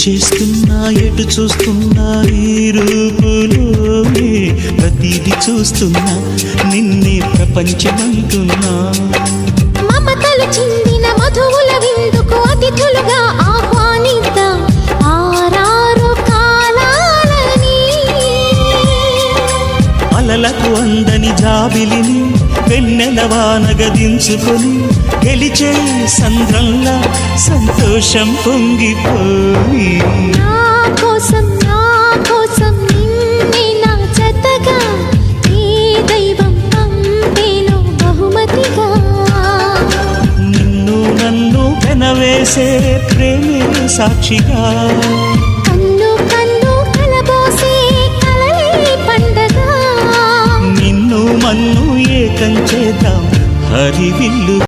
చేస్తున్నా ఎటు చూస్తున్నా ఈ రూపులోనే ప్రతిది చూస్తున్నా నిన్నే ప్రపంచమంటున్నా. మమతలు చిందిన మధువుల విందుకు అతిథులుగా ఆహ్వానిద్దాం ఆరారు కాలాలని. అలలకు అందని జాబిలిని వెన్నెల వానగదించుకొని గెలిచే సంద్రంలా సంతోషం పొంగిపోయి. నా కోసం నిన్నే నా జతగా ఏ దైవం పంపేను బహుమతిగా. నిన్ను నన్ను పెనవేసే ప్రేమే సాక్షిగా కన్ను కన్ను కలబోసే కలలే పండగ. నిన్ను మన్ను ఏకం చేద్దాం హరివిల్లు.